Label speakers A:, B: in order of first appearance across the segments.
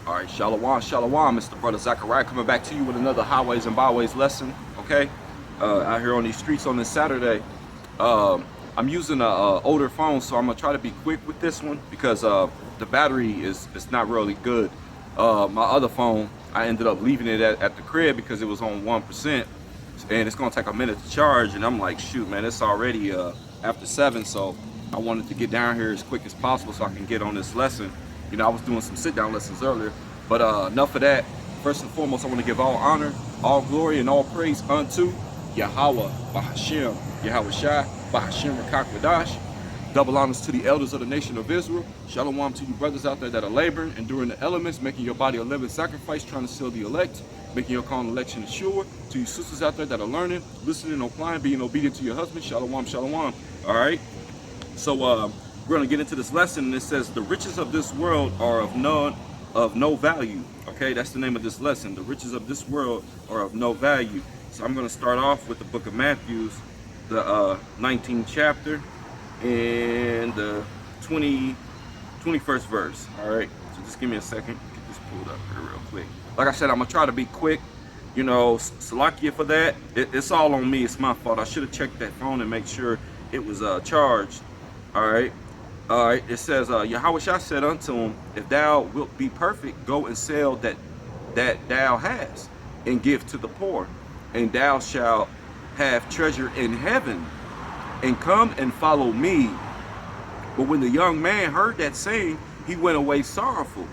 A: All right, Shalom, Shalom, Mr. Brother Zachariah coming back to you with another Highways and Byways lesson, okay? Out here on these streets on this Saturday. I'm using a older phone, so I'm gonna try to be quick with this one because the battery is not really good. My other phone, I ended up leaving it at the crib because it was on 1%, and it's gonna take a minute to charge, and I'm like, shoot, man, it's already after 7, so I wanted to get down here as quick as possible so I can get on this lesson. You know, I was doing some sit-down lessons earlier, but enough of that. First and foremost, I want to give all honor, all glory, and all praise unto Yahweh, Bahashem, Yahweh Shai, Bahashem Rakakwadash. Double honors to the elders of the nation of Israel. Shalom to you brothers out there that are laboring, enduring the elements, making your body a living sacrifice, trying to seal the elect, making your call and election sure. To you sisters out there that are learning, listening, applying, being obedient to your husband. Shalom, shalom. All right. So we're going to get into this lesson, and it says the riches of this world are of no value. Okay, that's the name of this lesson. The riches of this world are of no value. So I'm going to start off with the book of Matthew, the 19th chapter and the 21st verse. All right, so just give me a second, get this pulled up here real quick. Like I said, I'm going to try to be quick. You know, Salakia for that. It's all on me. It's my fault. I should have checked that phone and make sure it was charged. All right. It says, Yahweh Shai said unto him, if thou wilt be perfect, go and sell that thou hast, and give to the poor, and thou shalt have treasure in heaven, and come and follow me. But when the young man heard that saying, he went away sorrowful,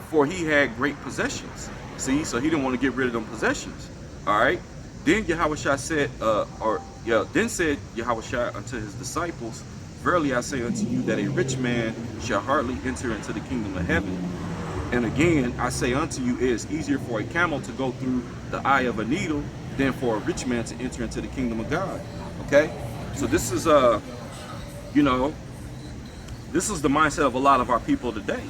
A: for he had great possessions. See, so he didn't want to get rid of them possessions. All right. Then Yahweh Shai said, then said Yahweh Shai unto his disciples, verily I say unto you that a rich man shall hardly enter into the kingdom of heaven. And again, I say unto you, it is easier for a camel to go through the eye of a needle than for a rich man to enter into the kingdom of God. Okay? So this is, you know, this is the mindset of a lot of our people today.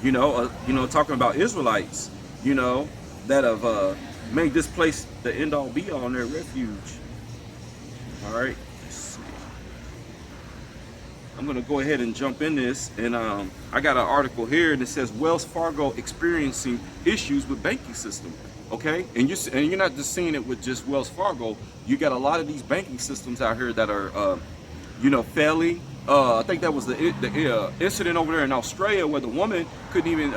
A: You know, talking about Israelites, you know, that have made this place the end-all be-all in their refuge. All right. I'm going to go ahead and jump in this, and I got an article here, and it says Wells Fargo experiencing issues with banking system. Okay, and you're not just seeing it with just Wells Fargo. You got a lot of these banking systems out here that are, you know, failing. I think that was the incident over there in Australia where the woman couldn't even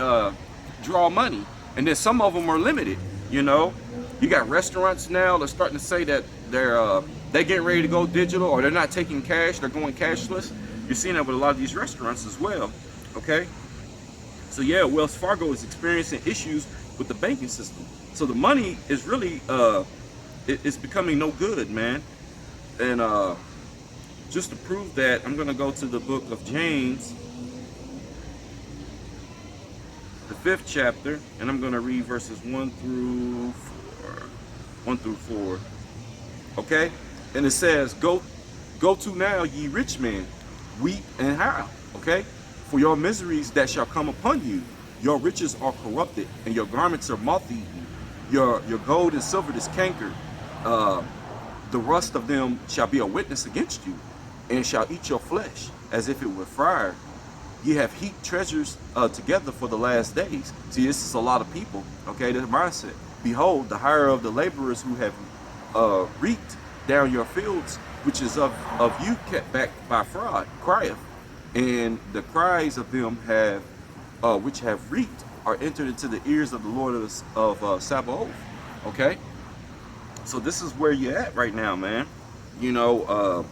A: draw money, and then some of them are limited. You know, you got restaurants now that's starting to say that they're getting ready to go digital, or they're not taking cash, they're going cashless. You're seeing that with a lot of these restaurants as well, okay? So yeah, Wells Fargo is experiencing issues with the banking system. So the money is really, it's becoming no good, man. And just to prove that, I'm gonna go to the book of James, the 5th chapter, and I'm gonna read verses 1 through 4, okay? And it says, go to now, ye rich men, weep and howl, okay? For your miseries that shall come upon you. Your riches are corrupted, and your garments are moth-eaten. Your gold and silver is cankered. The rust of them shall be a witness against you, and shall eat your flesh, as if it were fire. Ye have heaped treasures together for the last days. See, this is a lot of people, okay? This mindset. Behold, the hire of the laborers who have reaped down your fields, which is of you kept back by fraud, crieth, and the cries of them have which have reaped are entered into the ears of the Lord of Sabaoth. Okay, so this is where you're at right now, man. You know,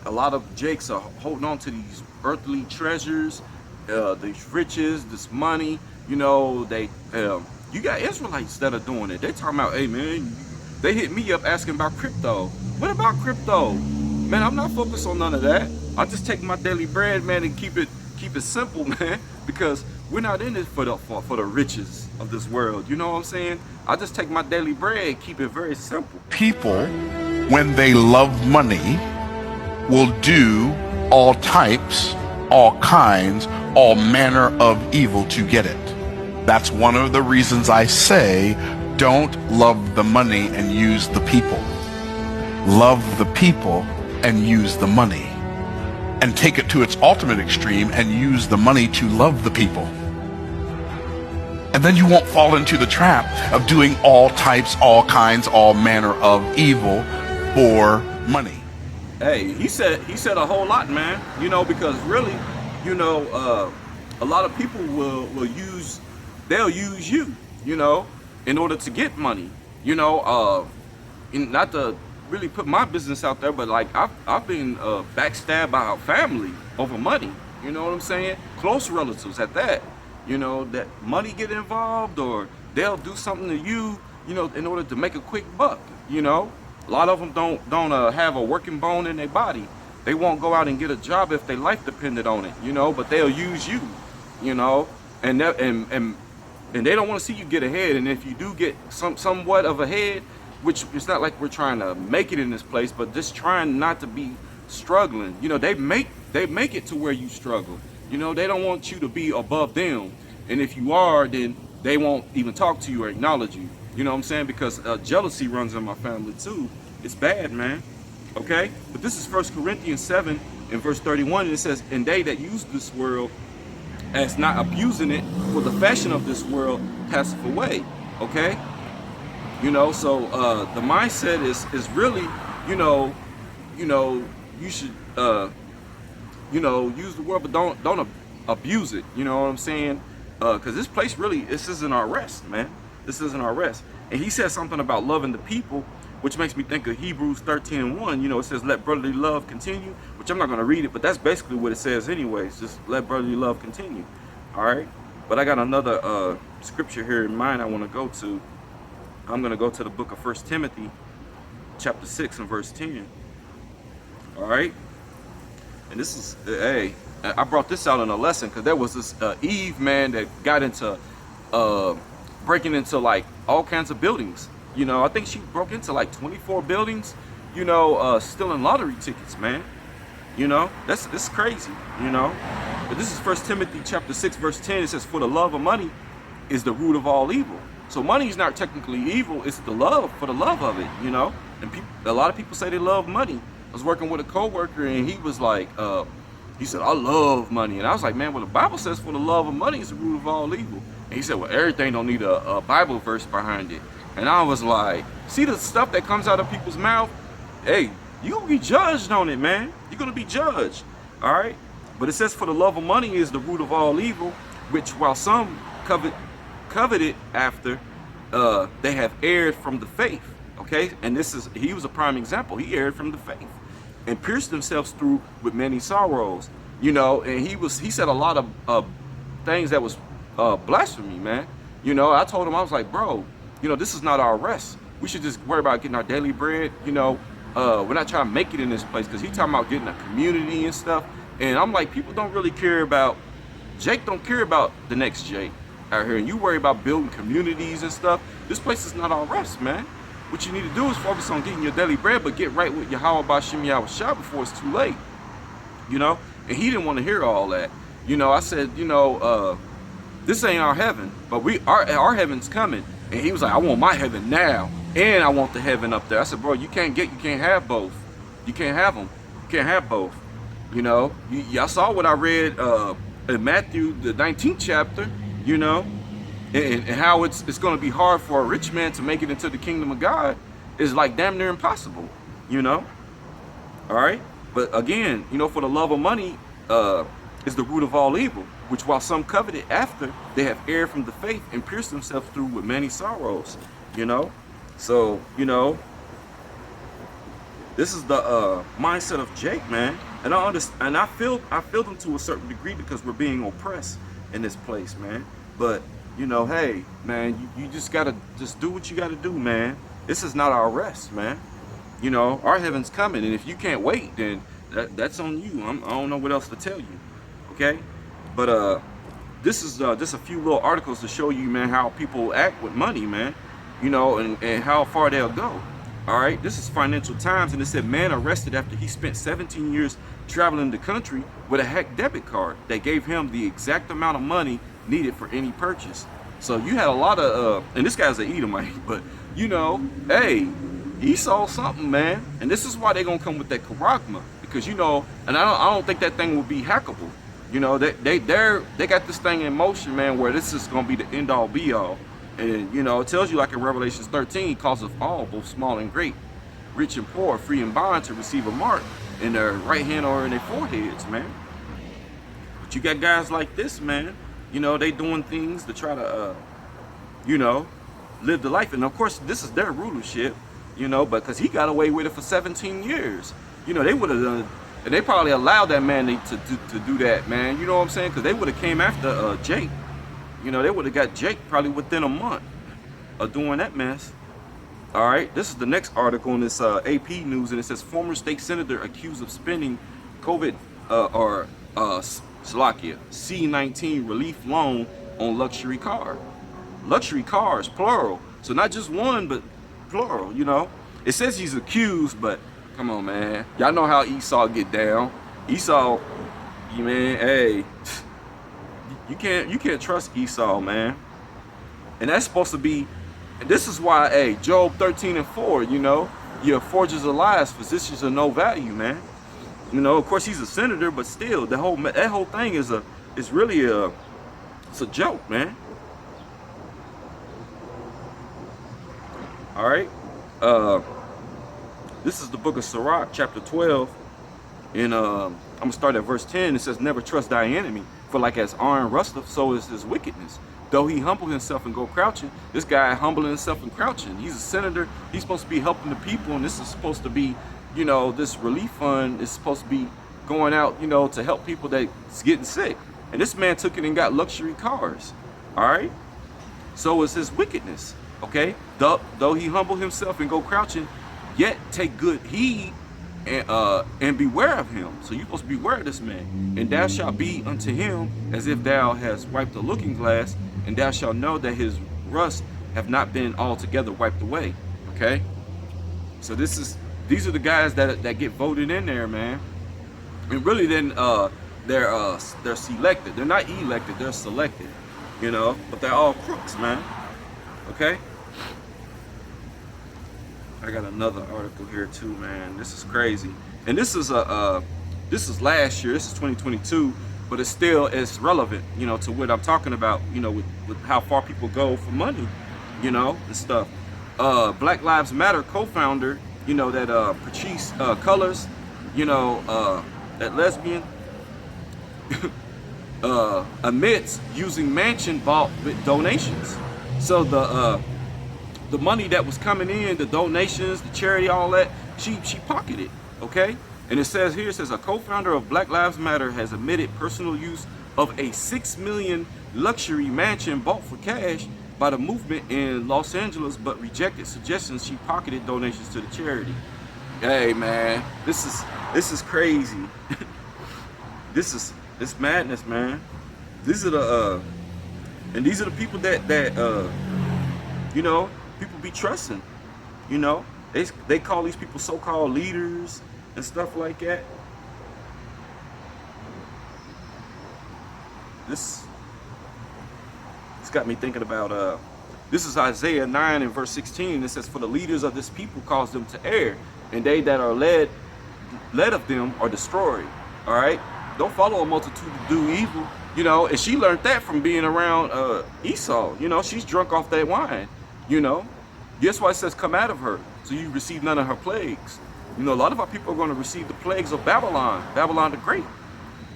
A: a lot of jakes are holding on to these earthly treasures, these riches, this money. You know, you got Israelites that are doing it. They're talking about, hey man, they hit me up asking about crypto. What about crypto? Man, I'm not focused on none of that. I just take my daily bread, man, and keep it simple, man, because we're not in it for the riches of this world. You know what I'm saying? I just take my daily bread, keep it very simple.
B: People, when they love money, will do all types, all kinds, all manner of evil to get it. That's one of the reasons I say, don't love the money and use the people. Love the people and use the money. And take it to its ultimate extreme and use the money to love the people. And then you won't fall into the trap of doing all types, all kinds, all manner of evil for money.
A: Hey, he said a whole lot, man. You know, because really, you know, a lot of people they'll use you, you know, in order to get money. You know, and not to really put my business out there, but like I've been backstabbed by our family over money. You know what I'm saying? Close relatives at that. You know, that money get involved, or they'll do something to you, you know, in order to make a quick buck. You know, a lot of them don't have a working bone in their body. They won't go out and get a job if their life depended on it. You know, but they'll use you. You know, and they don't want to see you get ahead. And if you do get somewhat of ahead, which it's not like we're trying to make it in this place, but just trying not to be struggling. You know, they make it to where you struggle. You know, they don't want you to be above them. And if you are, then they won't even talk to you or acknowledge you. You know what I'm saying? Because jealousy runs in my family too. It's bad, man. Okay? But this is 1 Corinthians 7 and verse 31. And it says, and they that use this world as not abusing it, for the fashion of this world passeth away. Okay? You know, so the mindset is really, you know, you should you know, use the word, but don't abuse it. You know what I'm saying? Because this place really, this isn't our rest, man. This isn't our rest. And he said something about loving the people, which makes me think of Hebrews 13:1. You know, it says, let brotherly love continue, which I'm not going to read it, but that's basically what it says anyways. Just let brotherly love continue. All right? But I got another scripture here in mind I want to go to. I'm going to go to the book of 1 Timothy, chapter 6 and verse 10. All right? And this is, hey, I brought this out in a lesson because there was this Eve, man, that got into breaking into like all kinds of buildings. You know, I think she broke into like 24 buildings, you know, stealing lottery tickets, man. You know, that's crazy, you know. But this is 1 Timothy chapter 6, verse 10. It says, for the love of money is the root of all evil. So money is not technically evil. It's the love, for the love of it, you know. And a lot of people say they love money. I was working with a coworker and he was like, he said, I love money. And I was like, man, well, the Bible says for the love of money is the root of all evil. And he said, well, everything don't need a Bible verse behind it. And I was like, see the stuff that comes out of people's mouth? Hey, you're going to be judged on it, man. You're going to be judged. All right. But it says for the love of money is the root of all evil, which while some coveted after, they have erred from the faith. Okay. And he was a prime example. He erred from the faith and pierced themselves through with many sorrows, you know. And he said a lot of things that was blasphemy, man. You know, I told him, I was like, bro, you know, this is not our rest. We should just worry about getting our daily bread. You know, we're not trying to make it in this place, because he talking about getting a community and stuff. And I'm like, people don't really care about, Jake don't care about the next Jake out here. And you worry about building communities and stuff. This place is not our rest, man. What you need to do is focus on getting your daily bread, but get right with Yahweh Bashim Yahushua before it's too late. You know? And he didn't want to hear all that. You know, I said, you know, this ain't our heaven, but our heaven's coming. And he was like, I want my heaven now, and I want the heaven up there. I said, bro, you can't have both. You can't have them. You can't have both. You know, y'all saw what I read in Matthew, the 19th chapter, you know, and how it's going to be hard for a rich man to make it into the kingdom of God is like damn near impossible, you know. All right. But again, you know, for the love of money is the root of all evil, which while some coveted after, they have erred from the faith and pierced themselves through with many sorrows, you know. So, you know, this is the mindset of Jake, man. And I understand, and I feel them to a certain degree, because we're being oppressed in this place, man. But you know, hey, man, you just gotta just do what you gotta do, man. This is not our rest, man. You know, our heaven's coming, and if you can't wait, then that's on you. I don't know what else to tell you, okay? But this is just a few little articles to show you, man, how people act with money, man. You know, and how far they'll go. All right, this is Financial Times, and it said, man arrested after he spent 17 years traveling the country with a hacked debit card that gave him the exact amount of money needed for any purchase. So you had a lot of, and this guy's an Edomite, but you know, hey, he saw something, man. And this is why they're gonna come with that charagma, because you know, and I don't think that thing will be hackable. You know, they got this thing in motion, man, where this is gonna be the end all be all. And you know, it tells you like in Revelations 13, causes all, both small and great, rich and poor, free and bond, to receive a mark in their right hand or in their foreheads, man. But you got guys like this, man. You know, they doing things to try to, you know, live the life. And of course, this is their rulership, you know, but because he got away with it for 17 years. You know, they would have done, and they probably allowed that man to do that, man. You know what I'm saying? Because they would have came after Jake. You know, they would have got Jake probably within a month of doing that mess. All right, this is the next article in this AP News, and it says former state senator accused of spending COVID Slovakia C-19 relief loan on luxury car. Luxury cars, plural. So not just one, but plural, you know. It says he's accused, but come on, man. Y'all know how Esau get down. Esau, man, hey, you can't trust Esau, man. And that's supposed to be, and this is why, hey, Job 13:4, you know, your forgers of lies, physicians of no value, man. You know, of course he's a senator, but still, that whole thing is really it's a joke, man. All right, this is the book of Sirach, chapter 12, and I'm gonna start at verse 10. It says, "Never trust thy enemy, for like as iron rusteth, so is his wickedness. Though he humble himself and go crouching," this guy humbling himself and crouching. He's a senator. He's supposed to be helping the people, and this is supposed to be, you know, this relief fund is supposed to be going out, you know, to help people that's getting sick. And this man took it and got luxury cars. All right. So is his wickedness. Okay. Though he humble himself and go crouching, yet take good heed and beware of him. So you're supposed to beware of this man. And thou shalt be unto him as if thou hast wiped a looking glass, and thou shalt know that his rust have not been altogether wiped away. Okay. So these are the guys that get voted in there, man. And really, then they're selected. They're not elected. They're selected. You know, but they're all crooks, man. Okay. I got another article here too, man. This is crazy. And this is last year. This is 2022, but it's relevant, you know, to what I'm talking about. You know, with how far people go for money, you know, and stuff. Black Lives Matter co-founder, you know, that Patrice Colors, you know, that lesbian, admits using mansion bought with donations. So the money that was coming in, the donations, the charity, all that, she pocketed, okay? And it says here, it says a co-founder of Black Lives Matter has admitted personal use of a $6 million luxury mansion bought for cash by the movement in Los Angeles, but rejected suggestions she pocketed donations to the charity. Hey, man, this is crazy. This madness, man. These are the people that you know, people be trusting. You know, they call these people so-called leaders and stuff like that. This got me thinking about this is Isaiah 9 and verse 16. It says, "For the leaders of this people cause them to err, and they that are led of them are destroyed." All right, don't follow a multitude to do evil. You know, and she learned that from being around Esau. You know, she's drunk off that wine. You know, guess why it says, "Come out of her, so you receive none of her plagues." You know, a lot of our people are going to receive the plagues of Babylon the Great.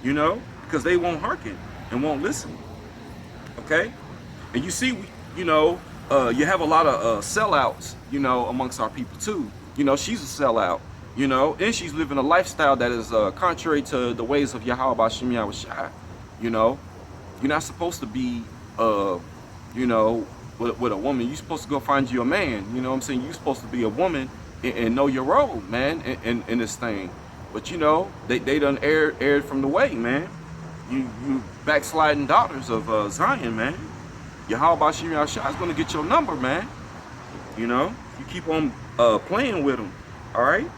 A: You know, because they won't hearken and won't listen. Okay, and you see, you know, you have a lot of sellouts, you know, amongst our people too. You know, she's a sellout. You know, and she's living a lifestyle that is contrary to the ways of Yahweh Bashim Yahushai. You know, you're not supposed to be, you know, with a woman. You're supposed to go find you a man. You know what I'm saying? You're supposed to be a woman and know your role, man, in this thing. But you know, they done aired from the way, man. You backsliding daughters of Zion, man. Yahweh Bashim Yahushai is gonna get your number, man. You know, you keep on playing with them, all right?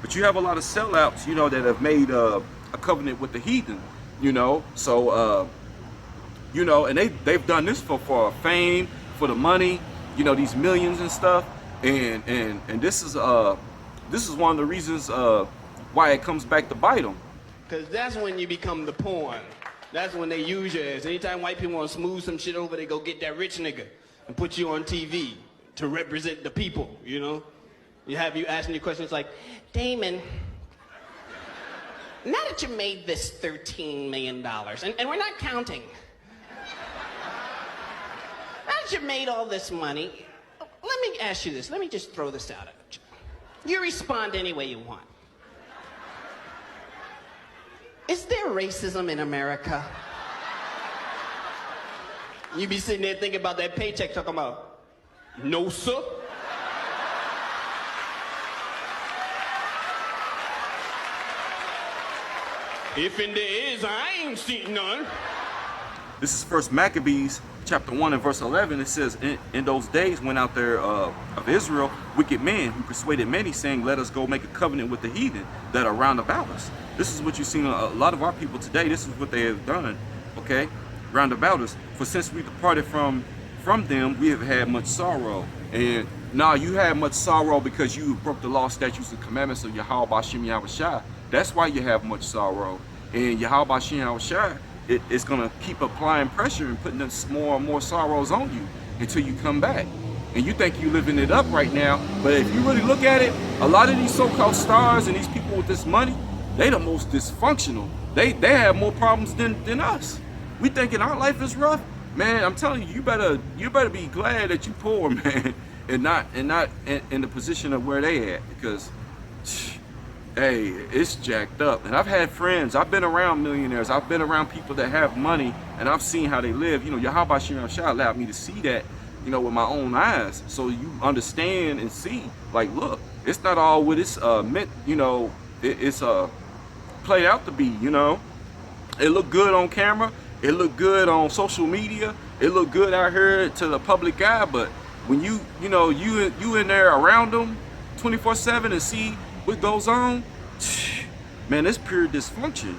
A: But you have a lot of sellouts, you know, that have made a covenant with the heathen, you know. So, you know, and they've done this for fame, for the money, you know, these millions and stuff. And this is one of the reasons why it comes back to bite them.
C: Because that's when you become the porn. That's when they use your ass. Anytime white people want to smooth some shit over, they go get that rich nigga and put you on TV to represent the people, you know? You have you asking your questions like, Damon, now that you made this $13 million, and we're not counting, now that you made all this money, let me ask you this. Let me just throw this out at you. You respond any way you want. Is there racism in America? You be sitting there thinking about that paycheck, talking about, no, sir. If in there is, I ain't seen none.
A: This is First Maccabees chapter 1 and verse 11. It says, in those days went out there of Israel wicked men who persuaded many, saying, let us go make a covenant with the heathen that are round about us. This is what you see in a lot of our people today. This is what they have done, okay, round about us. For since we departed from them, we have had much sorrow. And now you had much sorrow because you broke the law, statutes, and commandments of Yahweh B'Shem Yahushua. That's why you have much sorrow. And Yahweh B'Shem Yahushua, it's going to keep applying pressure and putting more and more sorrows on you until you come back. And you think you're living it up right now, but if you really look at it, a lot of these so-called stars and these people with this money, they the most dysfunctional. They have more problems than us. We thinking our life is rough, man. I'm telling you, you better be glad that you poor, man, and not in the position of where they at, because hey, it's jacked up. And I've had friends, I've been around millionaires, I've been around people that have money, and I've seen how they live. You know, Yahweh Shah allowed me to see that, you know, with my own eyes. So you understand and see, like, look, it's not all what it's meant, you know, it's played out to be, you know. It looked good on camera, it looked good on social media, it looked good out here to the public eye, but when you know, you in there around them 24/7 and see what goes on, man, it's pure dysfunction.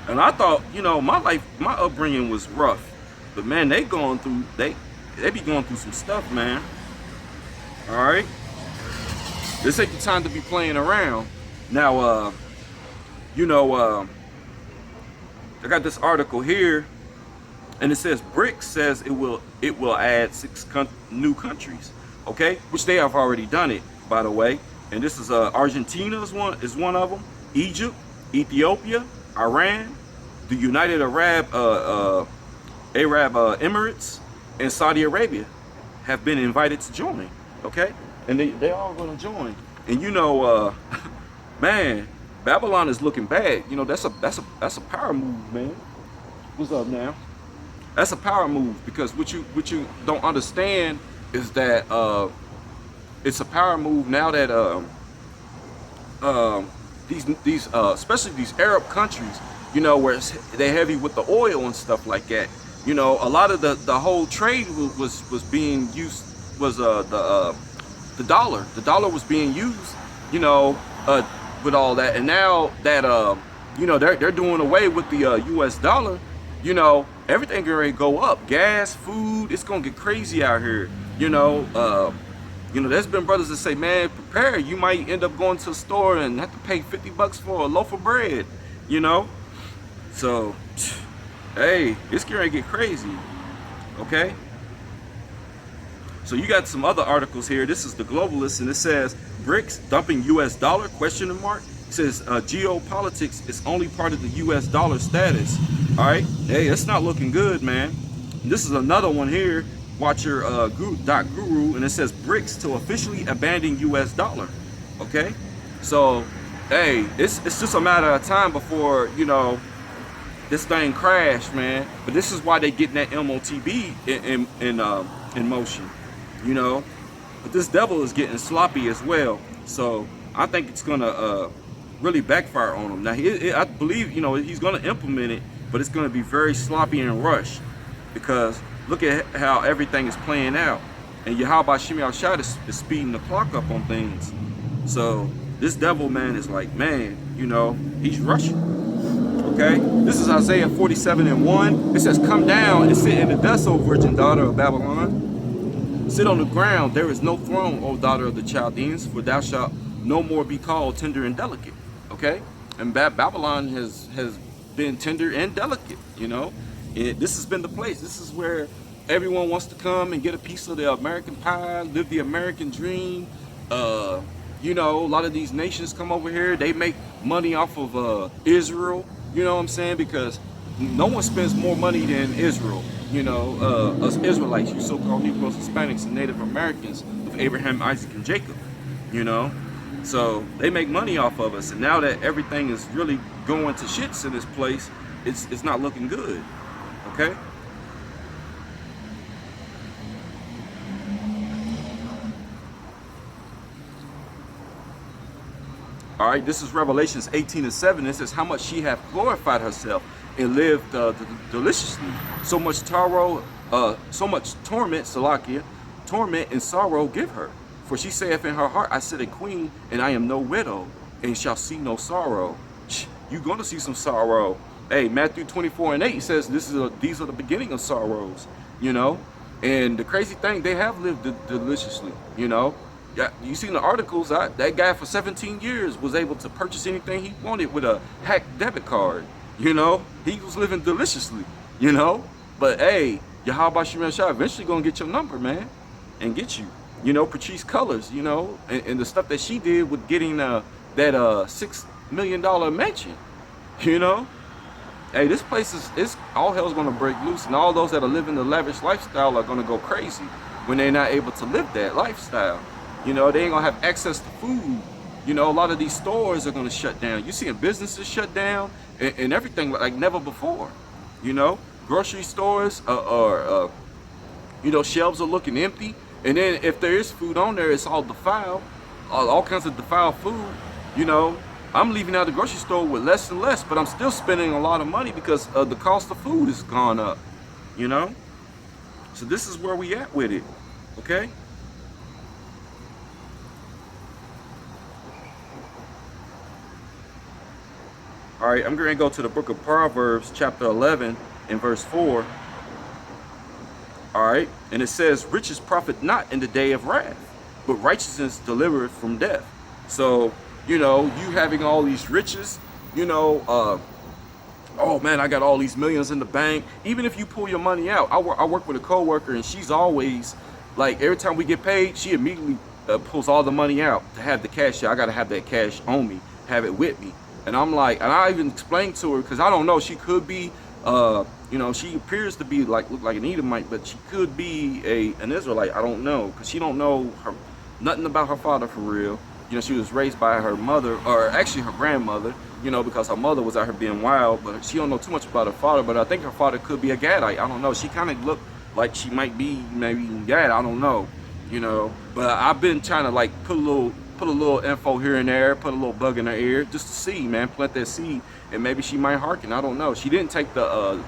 A: And I thought, you know, my upbringing was rough, but man, they be going through some stuff, man. All right, this ain't the time to be playing around. Now, you know, I got this article here, and it says BRICS says it will add 6 new countries, okay, which they have already done it, by the way. And this is Argentina is one of them, Egypt, Ethiopia, Iran, the United Arab Emirates, and Saudi Arabia have been invited to join. Okay, and they all going to join. And you know, man, Babylon is looking bad. You know, that's a power move, man. What's up now? That's a power move, because what you don't understand is that it's a power move now that these especially these Arab countries, you know, where they're heavy with the oil and stuff like that. You know, a lot of the whole trade was being used, was the dollar. The dollar was being used, you know, with all that. And now that you know, they're doing away with the US dollar, you know, everything gonna go up. Gas, food, it's gonna get crazy out here. You know, there's been brothers that say, man, prepare. You might end up going to the store and have to pay $50 for a loaf of bread, you know? So, hey, it's gonna get crazy, okay? So you got some other articles here. This is the Globalist, and it says, BRICS dumping US dollar, question mark. It says, geopolitics is only part of the US dollar status. All right, hey, it's not looking good, man. And this is another one here. Watch your guru, and it says BRICS to officially abandon US dollar. Okay, so hey, it's just a matter of time before, you know, this thing crash, man. But this is why they getting that MOTB in motion, you know. But this devil is getting sloppy as well, so I think it's gonna really backfire on him. Now I believe, you know, he's gonna implement it, but it's gonna be very sloppy and rushed, because look at how everything is playing out, and Yahweh Shimei Shad is speeding the clock up on things. So this devil, man, is like, man, you know, he's rushing. Okay, this is Isaiah 47:1. It says, "Come down and sit in the dust, O virgin daughter of Babylon. Sit on the ground. There is no throne, O daughter of the Chaldeans, for thou shalt no more be called tender and delicate." Okay, and Babylon has been tender and delicate, you know. This has been the place. This is where everyone wants to come and get a piece of the American pie, live the American dream. You know, a lot of these nations come over here. They make money off of Israel. You know what I'm saying? Because no one spends more money than Israel. You know, us Israelites, you so-called Negroes, Hispanics, and Native Americans of Abraham, Isaac, and Jacob. You know, so they make money off of us. And now that everything is really going to shits in this place, it's not looking good. Okay. All right, this is Revelations 18:7. It says, how much she hath glorified herself and lived deliciously. So much sorrow, so much torment, Salakia, torment and sorrow give her. For she saith in her heart, I sit a queen, and I am no widow, and shall see no sorrow. You're going to see some sorrow. Hey, Matthew 24:8 says these are the beginning of sorrows, you know. And the crazy thing, they have lived deliciously, you know. Yeah, you seen the articles, that guy for 17 years was able to purchase anything he wanted with a hacked debit card, you know. He was living deliciously, you know. But hey, Yahweh Shemel Shah eventually gonna get your number, man, and get you. You know, Patrice Cullors, you know, and the stuff that she did with getting that $6 million mansion, you know. Hey, this place is all hell's gonna break loose, and all those that are living the lavish lifestyle are gonna go crazy when they're not able to live that lifestyle. You know, they ain't gonna have access to food. You know, a lot of these stores are gonna shut down. You seeing businesses shut down and everything like never before. You know, grocery stores are you know, shelves are looking empty. And then if there is food on there, it's all defiled, all kinds of defiled food. You know, I'm leaving out the grocery store with less and less, but I'm still spending a lot of money because the cost of food has gone up. You know, so this is where we at with it. Okay. All right, I'm going to go to the book of Proverbs, chapter 11, and verse 4. All right, and it says, riches profit not in the day of wrath, but righteousness delivereth from death. So, you know, you having all these riches, you know, oh man, I got all these millions in the bank. Even if you pull your money out, I work with a coworker, and she's always, like, every time we get paid, she immediately pulls all the money out to have the cash. I got to have that cash on me, have it with me. And I'm like, and I even explained to her, because I don't know, she could be, you know, she appears to be look like an Edomite, but she could be an Israelite. I don't know, because she don't know nothing about her father for real. You know, she was raised by her mother, or actually her grandmother, you know, because her mother was out here being wild, but she don't know too much about her father. But I think her father could be a Gadite. I don't know. She kind of looked like she might be maybe Gad. I don't know, you know. But I've been trying to like put a little info here and there, put a little bug in her ear, just to see, man, plant that seed, and maybe she might hearken. I don't know. She didn't take the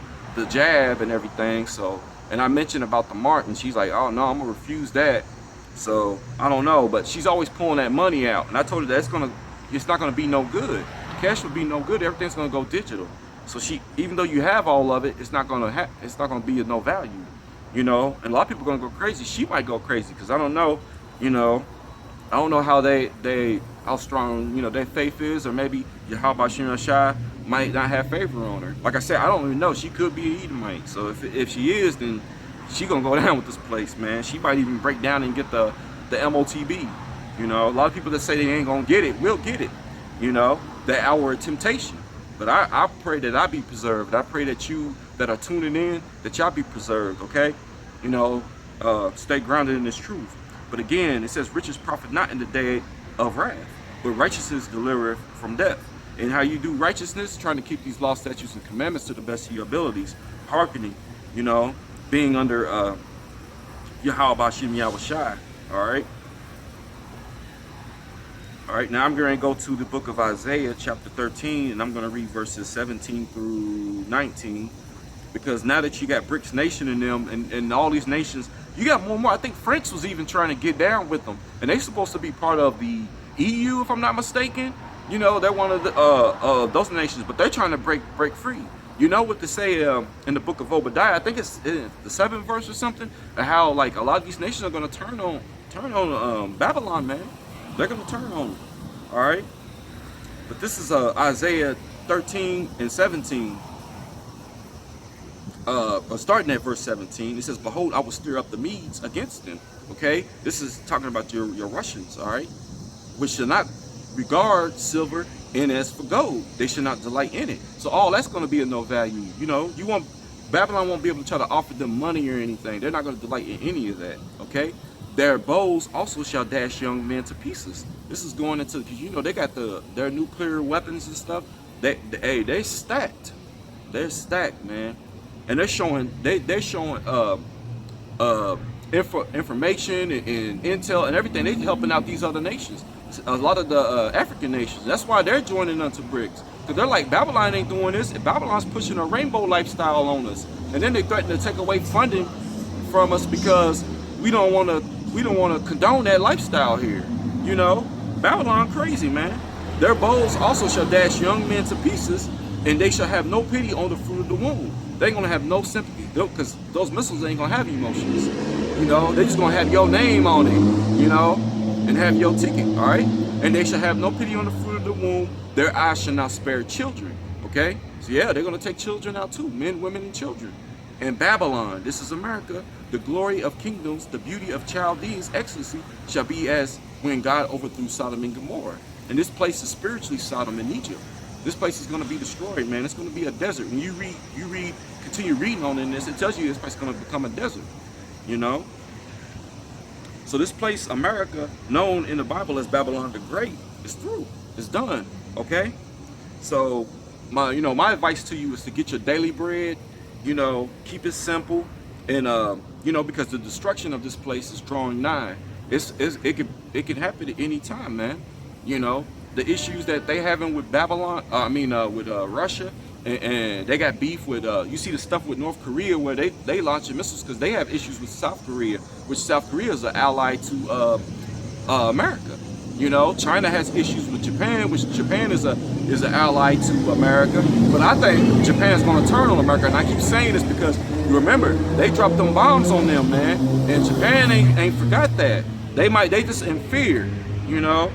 A: jab and everything, so. And I mentioned about the Martin. She's like, oh no, I'm gonna refuse that. So I don't know, but she's always pulling that money out, and I told her that it's not gonna be no good. Cash will be no good. Everything's gonna go digital. So even though you have all of it, it's not gonna be of no value, you know. And a lot of people are gonna go crazy. She might go crazy because I don't know, you know. I don't know how strong, you know, their faith is, or maybe Yahweh Shemel Shah might not have favor on her. Like I said, I don't even know. She could be an Edomite. So if she is, then she gonna go down with this place, man. She might even break down and get the MOTB. You know, a lot of people that say they ain't gonna get it will get it. You know, the hour of temptation. But I pray that I be preserved. I pray that you that are tuning in, that y'all be preserved. Okay, you know, stay grounded in this truth. But again, it says, riches profit not in the day of wrath, but righteousness delivereth from death. And how you do righteousness, trying to keep these law, statutes, and commandments to the best of your abilities, hearkening, you know, being under Yahweh Bashim Yahweh Shai. All right. All right, now I'm going to go to the book of Isaiah, chapter 13, and I'm going to read verses 17 through 19. Because now that you got BRICS Nation in them and all these nations, you got more and more. I think France was even trying to get down with them. And they're supposed to be part of the EU, if I'm not mistaken. You know, they're one of the those nations, but they're trying to break free. You know what to say in the book of Obadiah, I think it's the 7th verse or something, how like a lot of these nations are going to turn on Babylon, man. They're going to turn on them. All right. But this is Isaiah 13 and 17, starting at verse 17, it says, behold, I will stir up the Medes against them. Okay, this is talking about your Russians, all right, which shall not regard silver, and as for gold, they should not delight in it. So all that's going to be of no value. You know, Babylon won't be able to try to offer them money or anything. They're not going to delight in any of that. Okay, their bows also shall dash young men to pieces. This is going into, because you know they got their nuclear weapons and stuff. They stacked. They're stacked, man, and they're showing information and intel and everything. They're helping out these other nations, a lot of the African nations. That's why they're joining unto BRICS, because they're like, Babylon ain't doing this. Babylon's pushing a rainbow lifestyle on us, and then they threaten to take away funding from us because we don't want to condone that lifestyle here. You know, Babylon crazy, man. Their bows also shall dash young men to pieces, and they shall have no pity on the fruit of the womb. They ain't gonna have no sympathy, because those missiles ain't gonna have emotions. You know, they just gonna have your name on it, you know, and have your ticket, all right? And they shall have no pity on the fruit of the womb. Their eyes shall not spare children, okay? So yeah, they're gonna take children out too, men, women, and children. And Babylon, this is America, the glory of kingdoms, the beauty of Chaldeans' excellency shall be as when God overthrew Sodom and Gomorrah. And this place is spiritually Sodom and Egypt. This place is going to be destroyed, man. It's going to be a desert. When you continue reading on in this, it tells you this place is going to become a desert, you know? So this place, America, known in the Bible as Babylon the Great, is through. It's done, okay? So my advice to you is to get your daily bread, you know, keep it simple, and you know, because the destruction of this place is drawing nigh. It can happen at any time, man. You know, the issues that they having with Babylon, with Russia, and they got beef with, you see the stuff with North Korea where they launching missiles because they have issues with South Korea, which South Korea is an ally to America. You know, China has issues with Japan, which Japan is an ally to America. But I think Japan's going to turn on America, and I keep saying this because you remember they dropped them bombs on them, man, and Japan ain't forgot that. They just in fear, you know.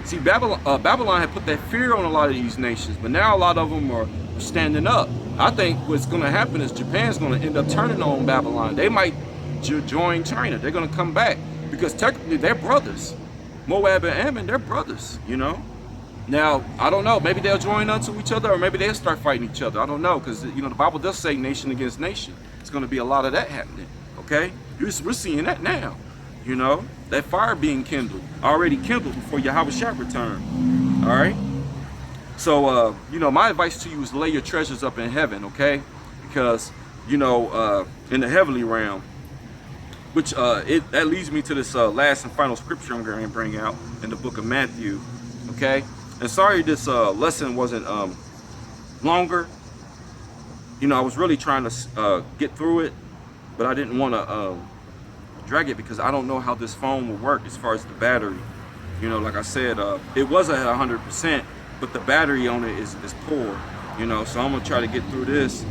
A: See, Babylon had put that fear on a lot of these nations, but now a lot of them are standing up. I think what's going to happen is Japan's going to end up turning on Babylon. They might join China. They're going to come back because technically they're brothers. Moab and Ammon, they're brothers, you know. Now, I don't know. Maybe they'll join unto each other, or maybe they'll start fighting each other. I don't know, because, you know, the Bible does say nation against nation. It's going to be a lot of that happening, okay? We're seeing that now. You know, that fire being kindled, already kindled before Yahushua return. All right. So, you know, my advice to you is lay your treasures up in heaven, okay? Because, you know, in the heavenly realm, which that leads me to this last and final scripture I'm going to bring out in the book of Matthew, okay? And sorry this lesson wasn't longer. You know, I was really trying to get through it, but I didn't want to drag it because I don't know how this phone will work as far as the battery. You know, like I said, it was at 100%, but the battery on it is poor. You know, so I'm gonna try to get through this.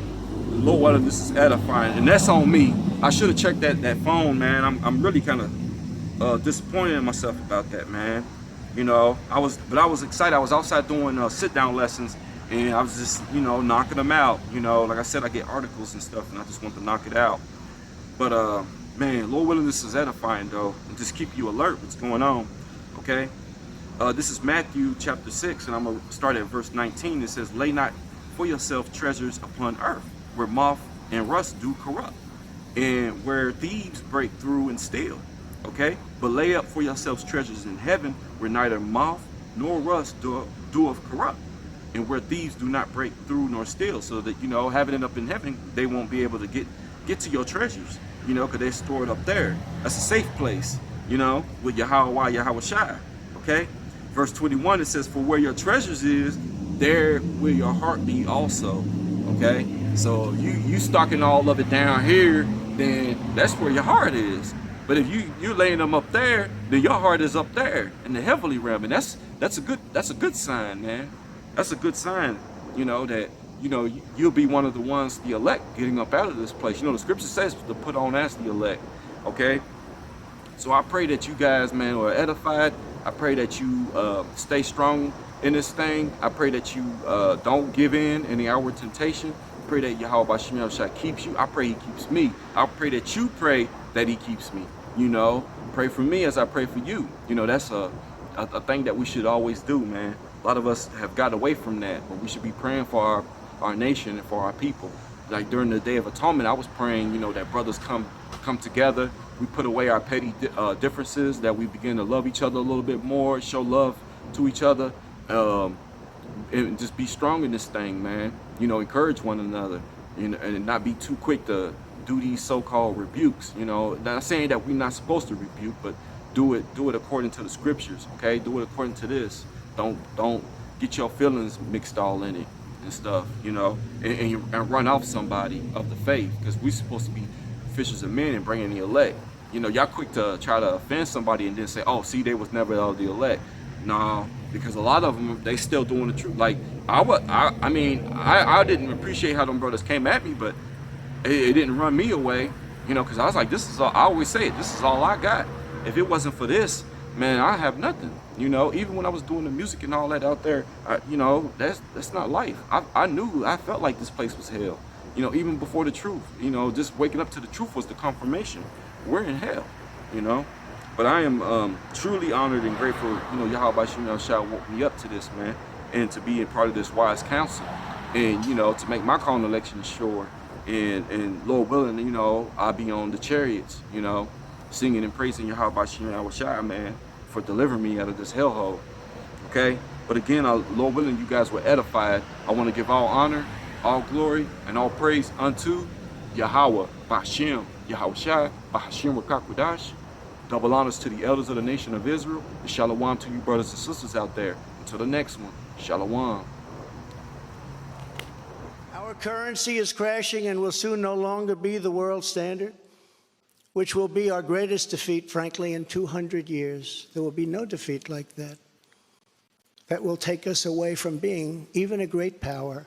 A: Lord, whether this is edifying, and that's on me. I should have checked that phone, man. I'm really kind of disappointed in myself about that, man. You know, I was excited. I was outside doing sit-down lessons, and I was just, you know, knocking them out. You know, like I said, I get articles and stuff, and I just want to knock it out. But man, Lord willing, this is edifying though, and just keep you alert what's going on, okay? This is Matthew chapter 6, and I'm going to start at verse 19. It says, lay not for yourself treasures upon earth, where moth and rust do corrupt, and where thieves break through and steal, okay? But lay up for yourselves treasures in heaven, where neither moth nor rust doeth corrupt, and where thieves do not break through nor steal, so that, you know, having it up in heaven, they won't be able to get to your treasures, you know, because they're stored up there. That's a safe place, you know, with Yahushua, okay? Verse 21, it says, for where your treasures is, there will your heart be also, okay? So you stocking all of it down here, then that's where your heart is. But if you're laying them up there, then your heart is up there in the heavenly realm, and that's a good sign, man. That's a good sign, you know, that, you know, you'll be one of the ones, the elect, getting up out of this place. You know, the scripture says to put on as the elect, okay? So I pray that you guys, man, are edified. I pray that you stay strong in this thing. I pray that you don't give in any hour temptation. Pray that Yahweh Shem Yahushua keeps you. I pray he keeps me. I pray that you pray that he keeps me. You know, pray for me as I pray for you. You know, that's a thing that we should always do, man. A lot of us have got away from that, but we should be praying for our nation and for our people. Like during the Day of Atonement, I was praying, you know, that brothers come together. We put away our petty differences, that we begin to love each other a little bit more, show love to each other, and just be strong in this thing, man. You know, encourage one another, you know, and not be too quick to do these so-called rebukes. You know, not saying that we're not supposed to rebuke, but do it according to the scriptures, okay? Do it according to this. Don't get your feelings mixed all in it and stuff, you know, and run off somebody of the faith, because we're supposed to be fishers of men and bringing the elect. You know, y'all quick to try to offend somebody and then say, oh, see, they was never of the elect. No, because a lot of them, they still doing the truth. Like I mean, I didn't appreciate how them brothers came at me, but it didn't run me away, you know, because I was like, this is all, I always say it, this is all I got. If it wasn't for this, man, I have nothing. You know, even when I was doing the music and all that out there, you know, that's not life. I felt like this place was hell. You know, even before the truth, you know, just waking up to the truth was the confirmation. We're in hell, you know. But I am truly honored and grateful, you know, Yahweh Shem Yahushua woke me up to this, man, and to be a part of this wise council, and, you know, to make my call and election sure, and Lord willing, you know, I'll be on the chariots, you know, singing and praising Yahweh Shem Yahushua, man, for delivering me out of this hellhole, okay? But again, Lord willing, you guys were edified. I want to give all honor, all glory, and all praise unto Yahweh, B'Hashem, Yahushua, B'Hashem Rakakwadash. Double honors to the elders of the nation of Israel, and shalom to you brothers and sisters out there. Until the next one, shalom.
D: Our currency is crashing and will soon no longer be the world standard, which will be our greatest defeat, frankly, in 200 years. There will be no defeat like that. That will take us away from being even a great power.